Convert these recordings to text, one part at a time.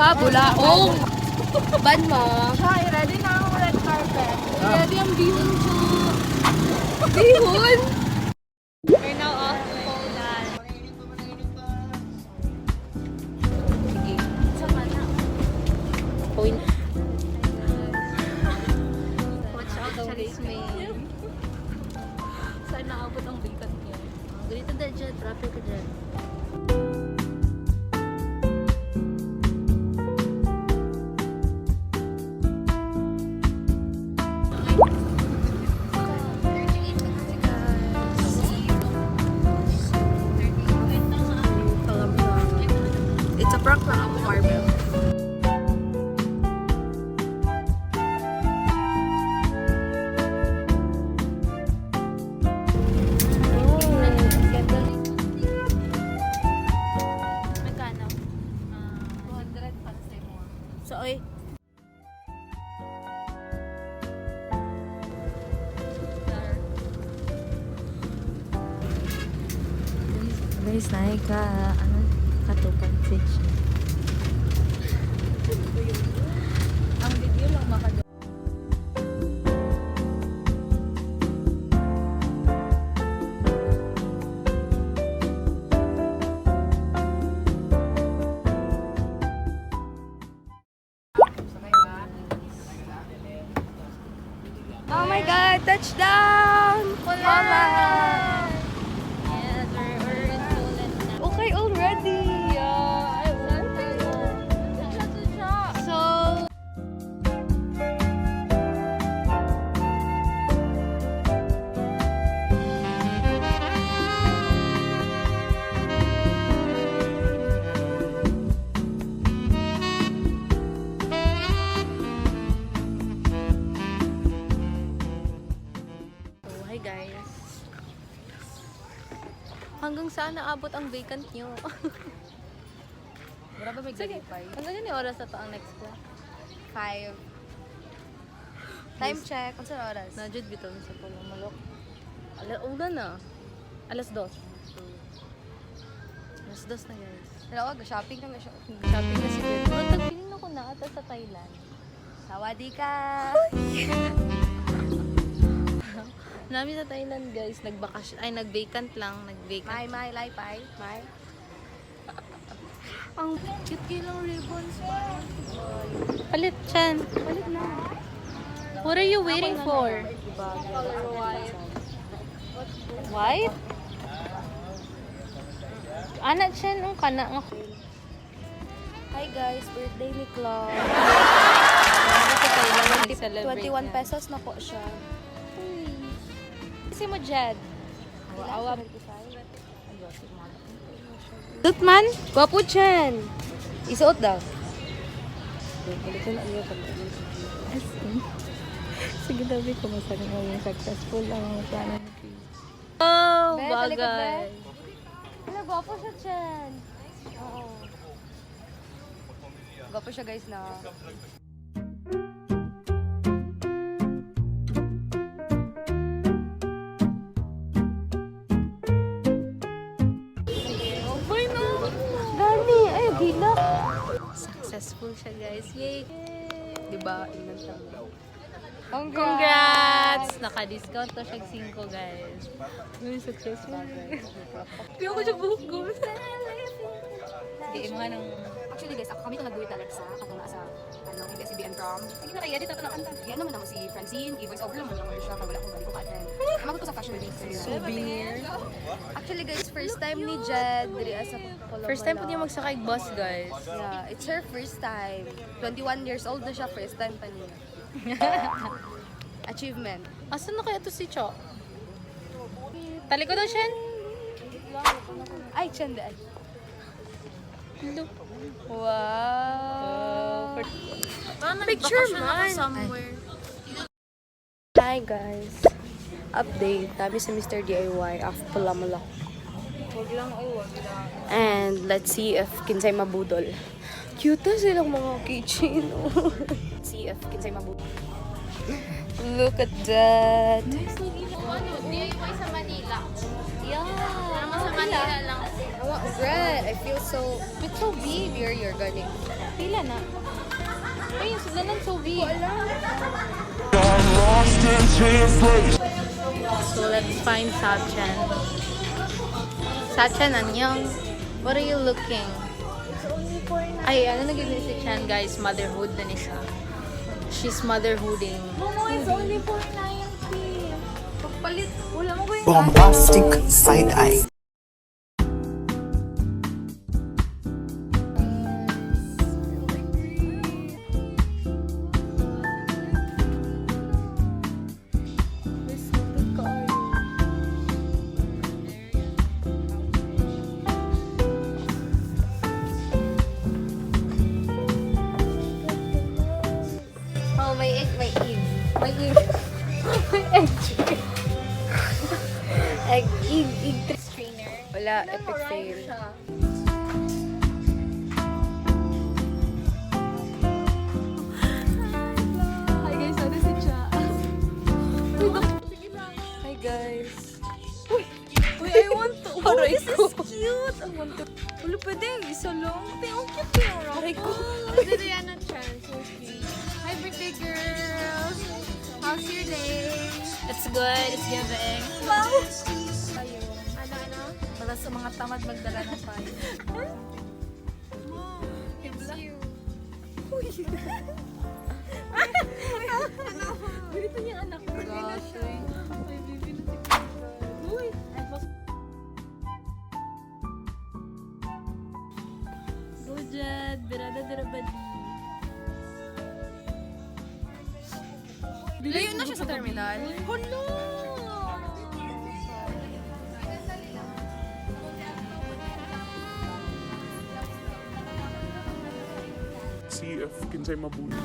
pa, bulaong. Ban mo. Hi, ready na ang red carpet. Ready ang bihon ko. Bihon? We're now off Poland. Sige. Sama na. Point. Watch out, guys, may... Saan nakabot ang bigat niya? Ganito na dyan, traffic ka dyan. It's a prank lang ako, Marvel. Magkano? 200 para sa mo. So, oy. Guys, naay ka, katupan stage. Ang video lang makagawa. Oh my God! Touchdown! Poland! Yes, we're in Poland na. Okay, already! I want to. So, hi guys. Hanggang saan naabot ang vacant nyo? Wala ba may Sige. galipay? Hanggang ganyan oras na to ang next class. 5. Time check. Ano sa oras? Najud biton sa pulang malok. Una na. Alas 2. Alas 2 na guys. Hello, shopping ka na siya. Shopping na si Jen. Pero tagpiling ako na ata sa Thailand. Sawadee ka! Namin sa Thailand guys, nagbakasyon, ay nag-vacant lang, nag-vacant. May, lipay. May. Ang cute kilang ribbons pa. Palit, Chan. Balik na. What are you waiting for? Color white. White? Anak, Chan, ang kana nga. Hi guys, birthday ni Claude. Sa Thailand, nag-celebrate 21 pesos na po siya. Kasi mo, Jed. Awa. Tutman? Gwapo, Chan. Isuot daw. Sige, dabi ko masarap maging successful ang mga plano ni Chris. Oh, Be, talikod, bagay. Wala, gwapo siya, Chan. Oo. Gwapo siya, guys, na. Boy, no. Gani. Ay, gila. Successful siya, guys. Yay. Diba? Congrats! Naka-discount to siya 5, guys. Very successful. Hindi ako siya buhok ko. Sige, mga nang... Actually, guys, kami itong nag-duet talaga sa katong sa ABS-CBN prom. Hindi na kaya, dito na kanta. Yan naman ako si Francine, i-voice over naman naman siya, wala akong balik ko ka-attend. Amagot ko sa fashion week. Souvenir. Actually, guys, first time ni Jed, diri sa Polo. First time po niya magsakay bus, guys. Yeah, it's her first time. 21 years old na siya, first time pa niya. Achievement. Asan na kaya to si Cho? Talikod daw siya? Ay, Chende. Hello. Wow. Picture man. Hi guys. Update. Kami sa Mr. DIY of Pulamalak. And let's see if kinsay mabudol. Cute na silang mga keychain. Let's see if kinsay mabudol. Look at that. DIY sa Manila. Yeah. Sa Manila lang. I want red. I feel so... It's so big. You're gonna... Pila na? Ayun, sila ng Soviet. So let's find Sachan. Sachan, anyong? What are you looking? Ay, ano naging si Chan, guys? Motherhood na niya siya. She's motherhooding. Momo, it's only for 90. Pagpalit, wala mo ko yung Bombastic side eye. Oh, may egg, may egg. May egg. May egg chicken. Egg strainer. Wala, epic fail. Hi guys, ano si Cha? Hi guys. Uy, I want to. Oh, Aray this ko. is cute. I want to. Wala pwede, isa lang. Ang cute yung Aray ko. This is Diana Chan. So sweet. Hi, birthday girls. How's your day? It's good. It's giving. Wow! Ano? Para sa mga tamad magdala ng payo. It's you. Ganito niya anak ko. Gosh, Ay, baby na si Uy! Go Jad! Birada dirabadi. Layo na siya sa terminal. Hala! CF Kinsay Mabuti.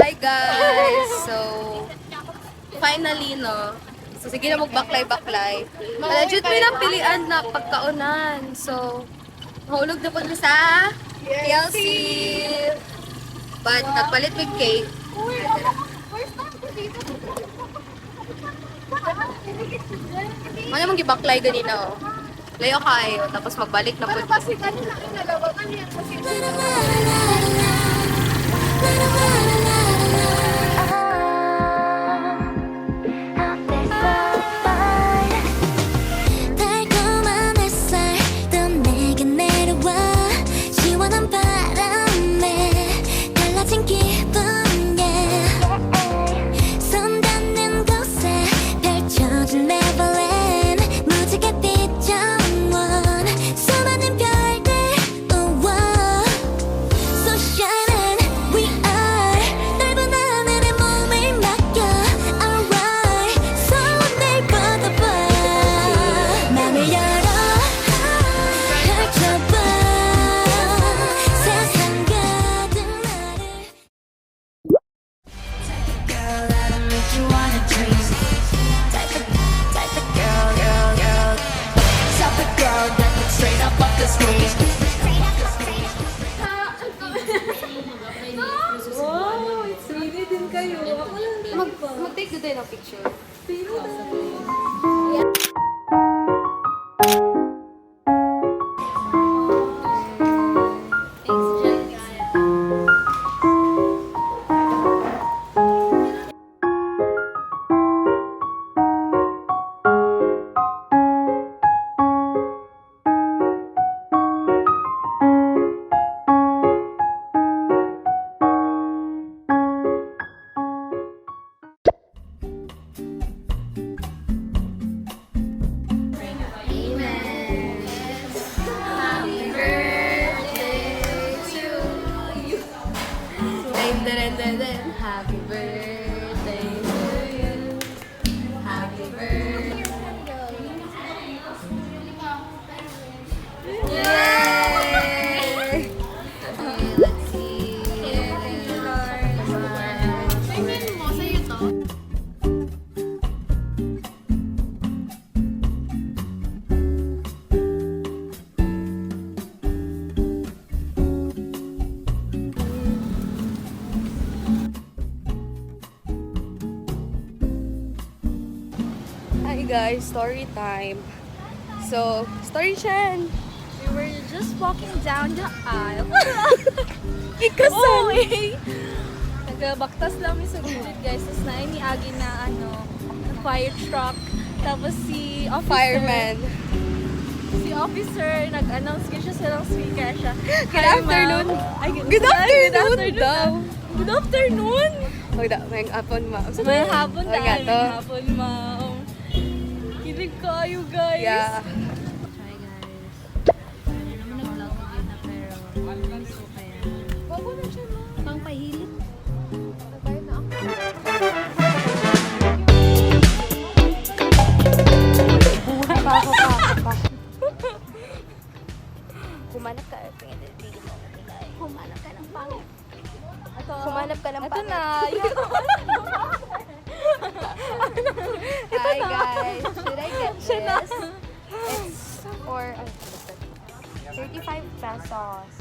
Hi guys! So, finally, no? So, sige na magbaklay-baklay. Legit may napilian na pagkaunan. So, mahulog na po na sa KLC. But, nagpalit with cake. Ano mong gibaklay ganina, oh. Layo kayo, tapos magbalik na po. 달콤한 햇살 또 내게 내려와 시원한 바람에 달라진 기분 yeah. 손 닿는 곳에 펼쳐진 Neverland 무지갯빛 정원 수많은 별들 우와 So shining we are 넓은 하늘에 몸을 맡겨 Alright 손을 뻗어봐 맘을 열어 펼쳐봐 세상 가득 나를 Girl that'll make you wanna dream type of girl Type of girl that looks straight up off the screen Wow! It's really din kayo. Ako lang din ba? Mag-take na tayo ng picture. Pero guys, story time. So, story Shan. We were just walking down the aisle. Ikasan! Nagbaktas lang sa gilid guys. Tapos na ni Agi na fire truck. Tapos si officer. Fireman. Si officer, nag-announce siya silang speaker siya. Good afternoon. Good afternoon daw. Good afternoon. Huwag na, may hapon ma. May hapon Huwag tayo. nga to. May hapon, ma'am. Kilig kayo, guys. Yeah. Hi guys. Ano naman nag-vlog again na pero so kaya. Bago na siya, ma'am. Pang pahilit. Humanap ka. Humanap ka ng pangit. Ito. Humanap ka ng Ito na. Hi guys. Should I get this? It's for 35 pesos.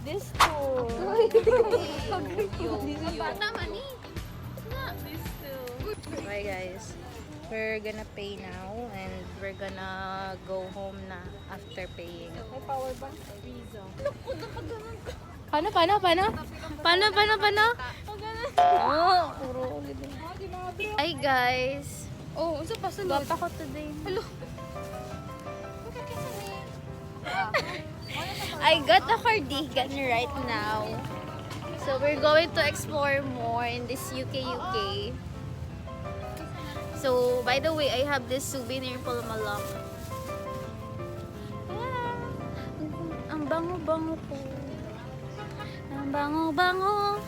This too. Bye guys. We're gonna pay now and we're gonna go home na after paying. May power bank visa. Paano? Oh, puro ulit. Hi guys. Oh, isa pa sunod. Gapa ko today. Hello. I got a cardigan right now. So we're going to explore more in this UK. So by the way, I have this souvenir Pulmalak. Ang bango-bango ko. Ang bango-bango.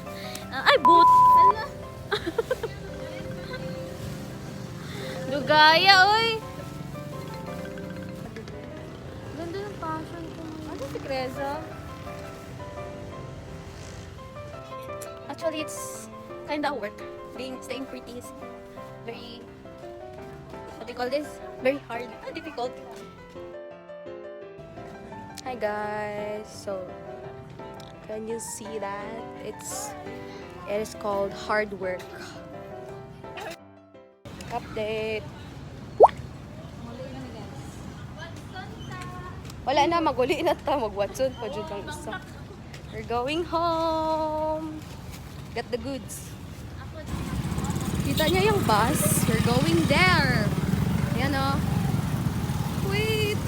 Ay, boot! Hala. Lugaya, oy! Ganda ng fashion ko. Ano si Kreza? Actually, it's kind of work. Staying pretty is very, what do you call this? Very hard. Difficult. Hi guys. So, can you see that? It is called hard work. Update. Wala na, maguli na ta. Mag-Watson pa dyan ang isa. We're going home. Get the goods. Kita niya yung bus. We're going there. Ayan o. Wait.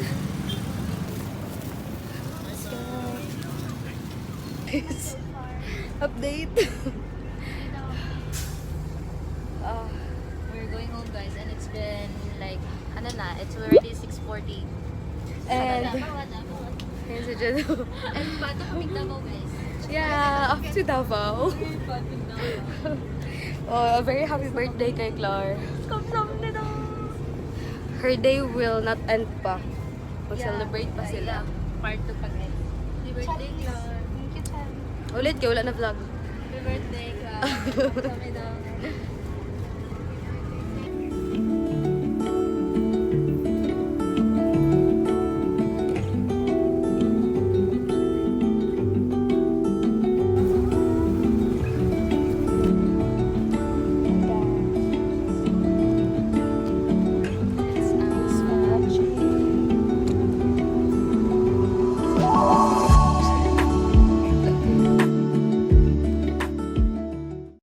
Let's go. Update. We're going home, guys, and it's been like, ano na, it's already 6:40. And here's a Jado. And paano kami Davao, guys? Yeah, off to Davao. Oh, a very happy birthday kay Clar. Her day will not end pa. Mag-celebrate pa sila. Part 2 pa, guys. Happy birthday, Clark. Ulit, kaya wala na vlog. Happy birthday, Clark. Kami daw.